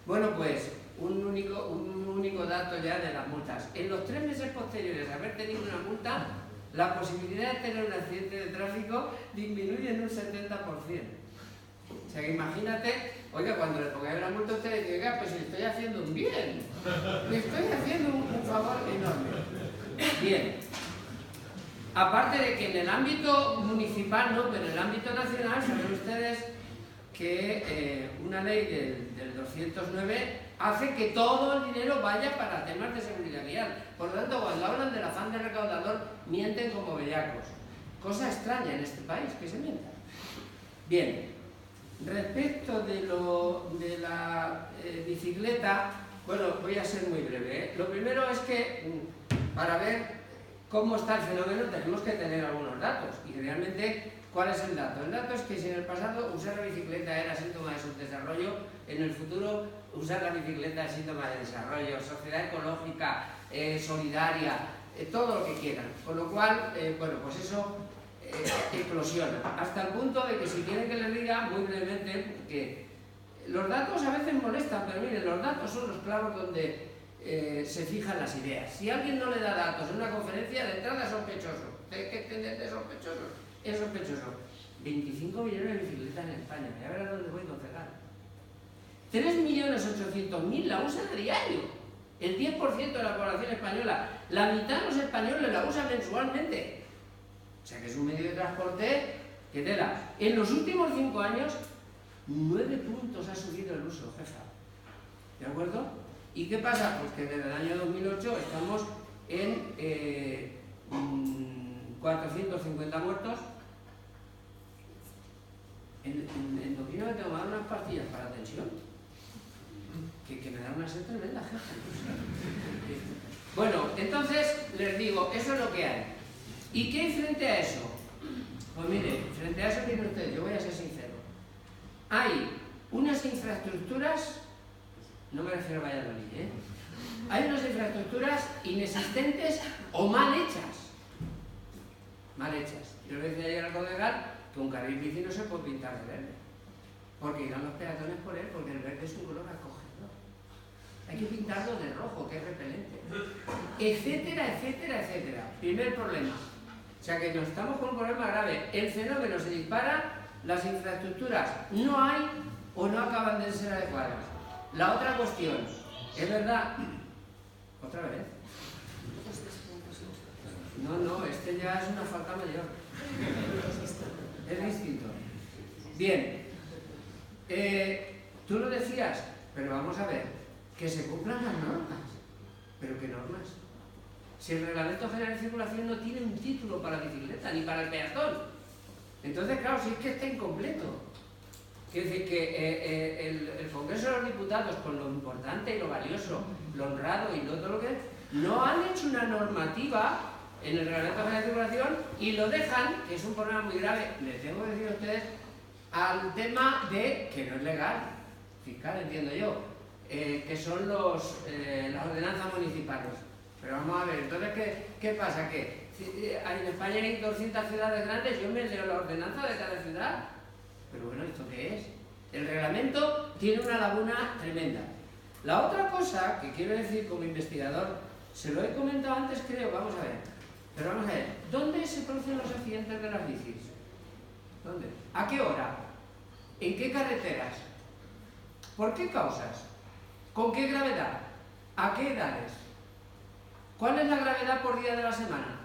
Bueno, pues un único dato ya de las multas. En los 3 meses posteriores a haber tenido una multa, la posibilidad de tener un accidente de tráfico disminuye en un 70%. O sea que imagínate, oiga, cuando le pongáis la multa a usted, dice, oiga, pues le estoy haciendo un bien, le estoy haciendo un favor enorme. Bien, aparte de que en el ámbito municipal, no, pero en el ámbito nacional, saben ustedes que una ley del 209 hace que todo el dinero vaya para temas de seguridad vial. Por lo tanto, cuando hablan del afán de recaudador, mienten como bellacos. Cosa extraña en este país, que se mienta. Bien, respecto de la bicicleta, bueno, voy a ser muy breve. Lo primero es que, para ver cómo está el fenómeno, tenemos que tener algunos datos. Y realmente, ¿cuál es el dato? El dato es que si en el pasado usar la bicicleta era síntoma de subdesarrollo, en el futuro usar la bicicleta es síntoma de desarrollo, sociedad ecológica, solidaria, todo lo que quieran. Con lo cual, bueno, pues eso eclosiona. Hasta el punto de que si quieren que les diga muy brevemente que los datos a veces molestan, pero miren, los datos son los clavos donde se fijan las ideas. Si alguien no le da datos en una conferencia, de entrada es sospechoso. ¿Qué entienden de sospechoso? Es sospechoso. 25 millones de bicicletas en España. Ya verás dónde voy a concejal. 3.800.000 la usan a diario. El 10% de la población española. La mitad de los españoles la usan mensualmente. O sea que es un medio de transporte que tela. En los últimos 5 años, 9 puntos ha subido el uso, jefa. ¿De acuerdo? ¿Y qué pasa? Pues que desde el año 2008 estamos en 450 muertos. En Doquino me tomaron unas pastillas para tensión, que me da una sed tremenda, jefe. Bueno, entonces les digo, eso es lo que hay. ¿Y qué hay frente a eso? Pues mire, frente a eso, miren ustedes, yo voy a ser sincero. Hay unas infraestructuras, no me refiero a Valladolid, ¿eh? Hay unas infraestructuras inexistentes o mal hechas. Mal hechas. Yo le decía ayer al colega que un carril bici no se puede pintar de verde, porque irán los peatones por él, porque el verde es un color acogedor. Hay que pintarlo de rojo, que es repelente. Etcétera, etcétera, etcétera. Primer problema. O sea que nos estamos con un problema grave. El fenómeno se dispara, las infraestructuras no hay o no acaban de ser adecuadas. La otra cuestión, es verdad, otra vez. No, este ya es una falta mayor. Es distinto. Bien, tú lo decías, pero vamos a ver, que se cumplan las normas. ¿Pero qué normas? Si el Reglamento General de Circulación no tiene un título para la bicicleta, ni para el peatón. Entonces, claro, si es que está incompleto. Quiere decir que el Congreso de los Diputados, con lo importante y lo valioso, lo honrado y todo lo que es, no han hecho una normativa en el Reglamento General de Circulación y lo dejan, que es un problema muy grave, les tengo que decir a ustedes, al tema de que no es legal, fiscal, entiendo yo, que son las ordenanzas municipales. Pero vamos a ver, entonces, ¿qué pasa? Que en España hay 200 ciudades grandes, yo me leo la ordenanza de cada ciudad. Pero bueno, ¿esto qué es? El reglamento tiene una laguna tremenda. La otra cosa que quiero decir como investigador, se lo he comentado antes, creo, vamos a ver. Pero vamos a ver, ¿dónde se producen los accidentes de las bicis? ¿Dónde? ¿A qué hora? ¿En qué carreteras? ¿Por qué causas? ¿Con qué gravedad? ¿A qué edades? ¿Cuál es la gravedad por día de la semana?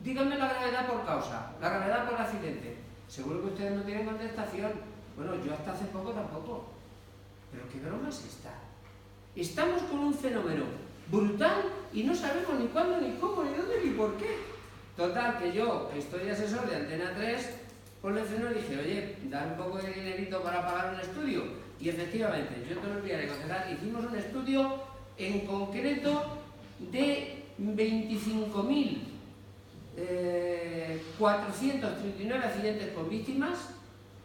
Díganme la gravedad por causa, la gravedad por accidente. Seguro que ustedes no tienen contestación. Bueno, yo hasta hace poco tampoco. Pero qué broma es esta. Estamos con un fenómeno brutal y no sabemos ni cuándo, ni cómo, ni dónde, ni por qué. Total, que yo, que estoy asesor de Antena 3, por el fenómeno dije, oye, dame un poco de dinerito para pagar un estudio. Y efectivamente, yo te lo enviaré, concejal, hicimos un estudio en concreto de 25.439 accidentes con víctimas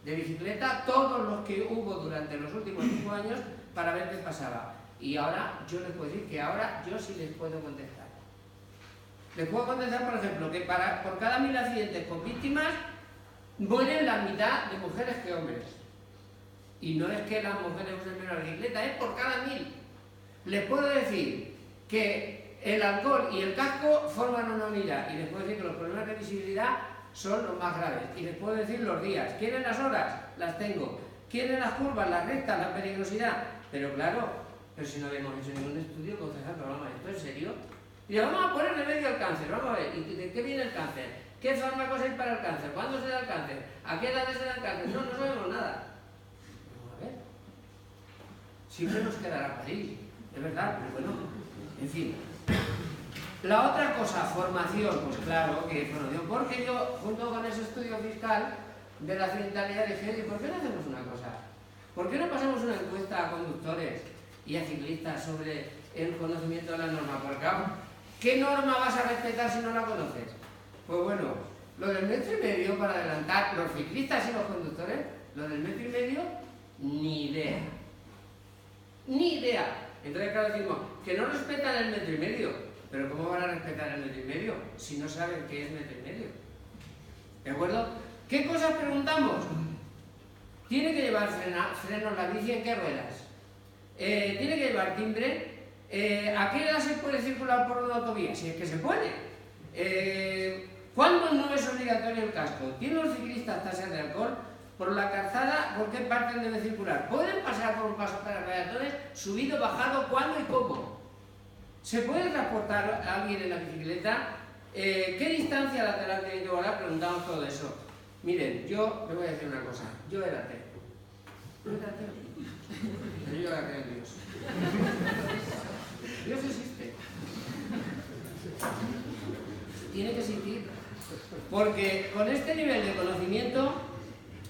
de bicicleta, todos los que hubo durante los últimos 5 años, para ver qué pasaba. Y ahora yo les puedo decir que ahora yo sí les puedo contestar. Les puedo contestar, por ejemplo, que por cada 1000 accidentes con víctimas mueren la mitad de mujeres que hombres. Y no es que las mujeres usen menos la bicicleta, es por cada 1000. Les puedo decir que el alcohol y el casco forman una unidad, y les puedo decir que los problemas de visibilidad son los más graves, y les puedo decir los días. ¿Quieren las horas? Las tengo. ¿Quieren las curvas, las rectas, la peligrosidad? Pero claro, pero si no habíamos hecho ningún estudio, concejal, pero vamos, ¿esto es serio? Y vamos a poner remedio al cáncer, vamos a ver, ¿y de qué viene el cáncer? ¿Qué fármacos hay para el cáncer? ¿Cuándo se da el cáncer? ¿A qué edades se da el cáncer? No sabemos nada. Vamos a ver. Siempre nos quedará París, es verdad, pero bueno, en fin. La otra cosa, formación, pues claro que formación, porque yo, junto con ese estudio fiscal de la accidentalidad, dije, ¿y por qué no hacemos una cosa? ¿Por qué no pasamos una encuesta a conductores y a ciclistas sobre el conocimiento de la norma? Porque, ¿qué norma vas a respetar si no la conoces? Pues bueno, lo del 1,5 metros para adelantar los ciclistas y los conductores, lo del 1,5 metros, ni idea. Ni idea. Entonces, claro, decimos que no respetan el 1,5 metros. Pero ¿cómo van a respetar el 1,5 metros si no saben qué es 1,5 metros? ¿De acuerdo? ¿Qué cosas preguntamos? ¿Tiene que llevar frenos la bici? ¿En qué ruedas? ¿Tiene que llevar timbre? ¿A qué edad se puede circular por una autovía? Si es que se puede. ¿Cuándo no es obligatorio el casco? ¿Tienen los ciclistas tasas de alcohol? Por la calzada, ¿por qué parte deben circular? ¿Pueden pasar por un paso para peatones? ¿Subido, bajado? ¿Cuándo y cómo? ¿Se puede transportar a alguien en la bicicleta? ¿Qué distancia lateral tiene que guardar? Preguntamos todo eso. Miren, yo les voy a decir una cosa. Yo era ateo. No era ateo. Pero yo era ateo en Dios. Dios existe. Tiene que existir. Porque con este nivel de conocimiento,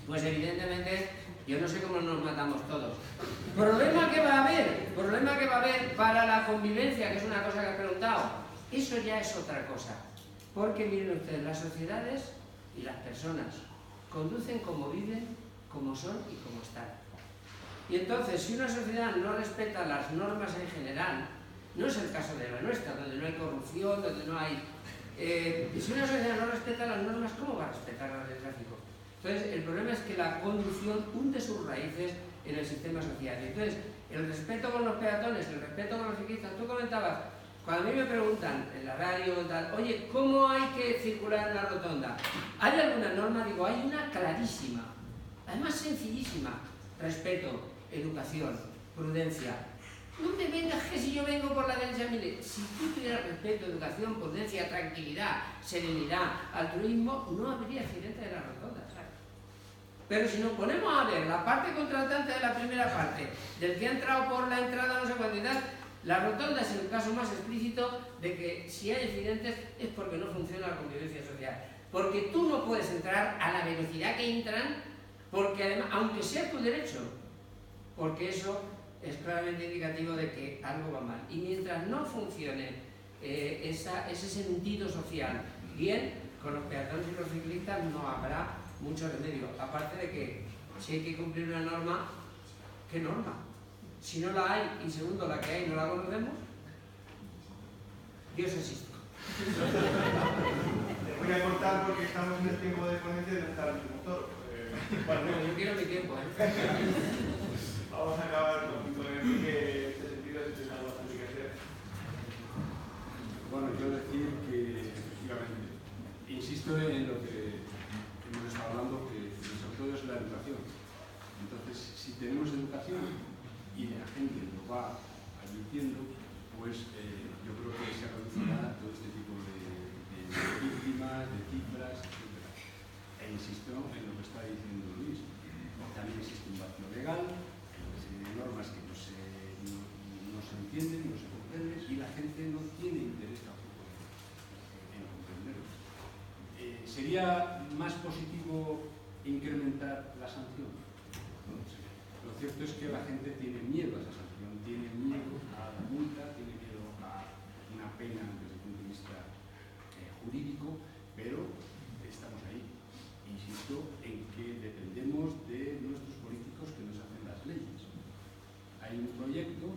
pues evidentemente Yo no sé cómo nos matamos todos. Problema que va a haber para la convivencia, que es una cosa que he preguntado, eso ya es otra cosa. Porque miren ustedes, las sociedades y las personas conducen como viven, como son y como están. Y entonces, si una sociedad no respeta las normas en general, no es el caso de la nuestra, donde no hay corrupción, donde no hay... si una sociedad no respeta las normas, ¿cómo va a respetar las del tráfico? Entonces, el problema es que la conducción hunde sus raíces en el sistema social. Y entonces, el respeto con los peatones, el respeto con los ciclistas, tú comentabas, cuando a mí me preguntan en la radio, tal, oye, ¿cómo hay que circular en la rotonda? ¿Hay alguna norma? Digo, hay una clarísima, además sencillísima: respeto, educación, prudencia. No me vengas que si yo vengo por la derecha, mire, si tú tuvieras respeto, educación, prudencia, tranquilidad, serenidad, altruismo, no habría accidentes de las rotondas. Pero si nos ponemos a ver la parte contratante de la primera parte, del que ha entrado por la entrada no sé cuánto y tal, la rotonda es el caso más explícito de que si hay accidentes es porque no funciona la convivencia social. Porque tú no puedes entrar a la velocidad que entran, porque además, aunque sea tu derecho, porque eso es claramente indicativo de que algo va mal. Y mientras no funcione ese sentido social bien, con los peatones y los ciclistas no habrá mucho remedio. Aparte de que si hay que cumplir una norma, ¿qué norma? Si no la hay, y segundo, la que hay no la conocemos, Dios existe. Voy a cortar porque estamos en el tiempo de ponencia de estar el motor. Bueno, yo quiero mi tiempo, Vamos a acabar con Enrique en este sentido, si tienes algo bastante que hacer. Bueno, yo decir que, efectivamente, insisto en lo que hemos estado hablando, que sobre todo es la educación. Entonces, si tenemos educación y la gente lo va advirtiendo, pues yo creo que se reducirá todo este tipo de víctimas, de cifras, etc. E insisto en lo que está diciendo Luis. También existe un vacío legal, normas que no se entienden, no se comprenden, y la gente no tiene interés tampoco en comprenderlo. ¿Sería más positivo incrementar la sanción? No lo sé. Lo cierto es que la gente tiene miedo a esa sanción, tiene miedo a la multa, tiene miedo a una pena desde el punto de vista jurídico, pero estamos ahí. Insisto en que dependemos de nuestros políticos que nos hacen las leyes. Hay un proyecto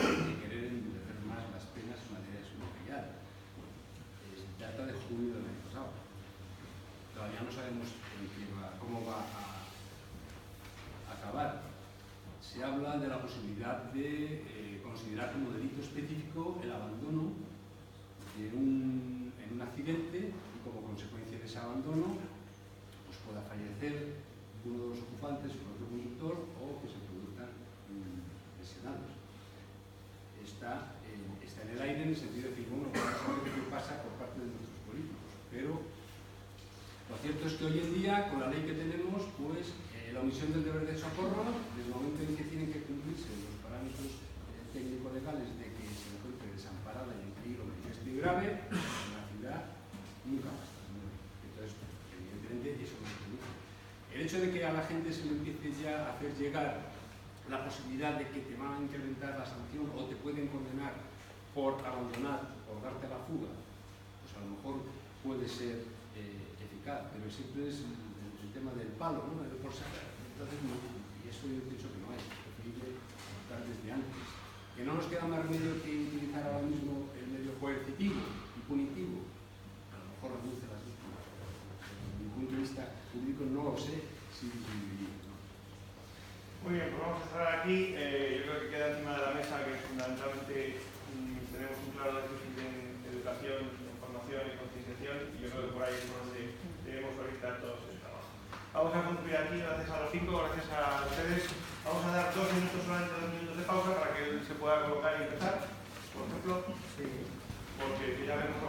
de querer endurecer más las penas en materia de seguridad. Data de junio del año pasado. Todavía no sabemos cómo va a acabar. Se habla de la posibilidad de considerar como delito específico el abandono en un accidente y como consecuencia de ese abandono pues pueda fallecer uno de los ocupantes o otro conductor o que se produzcan lesionados. Está en el aire en el sentido de decir, bueno, vamos a ver qué pasa por parte de nuestros políticos. Pero lo cierto es que hoy en día, con la ley que tenemos, pues la omisión del deber de socorro, desde el momento en que tienen que cumplirse los parámetros técnico-legales de que se encuentre desamparada y en peligro manifiesto y grave, en la ciudad nunca basta. Entonces, evidentemente, eso no se produce. El hecho de que a la gente se le empiece ya a hacer llegar la posibilidad de que te van a incrementar la sanción o te pueden condenar por abandonar, por darte la fuga, pues a lo mejor puede ser eficaz, pero siempre es el tema del palo, ¿no? El por sacar. Entonces, no, y eso yo pienso que no es preferible cortar desde antes. Que no nos queda más remedio que utilizar ahora mismo el medio coercitivo y punitivo. A lo mejor reduce las víctimas. Desde mi punto de vista jurídico no lo sé si disminuiría. Muy bien, pues vamos a cerrar aquí. Yo creo que queda encima de la mesa que fundamentalmente tenemos un claro déficit en educación, en formación y concienciación, y yo creo que por ahí es por donde debemos orientar todos el trabajo. Vamos a concluir aquí, gracias a los 5, gracias a ustedes. Vamos a dar 2 minutos, solamente 2 minutos de pausa para que se pueda colocar y empezar, por ejemplo, porque ya vemos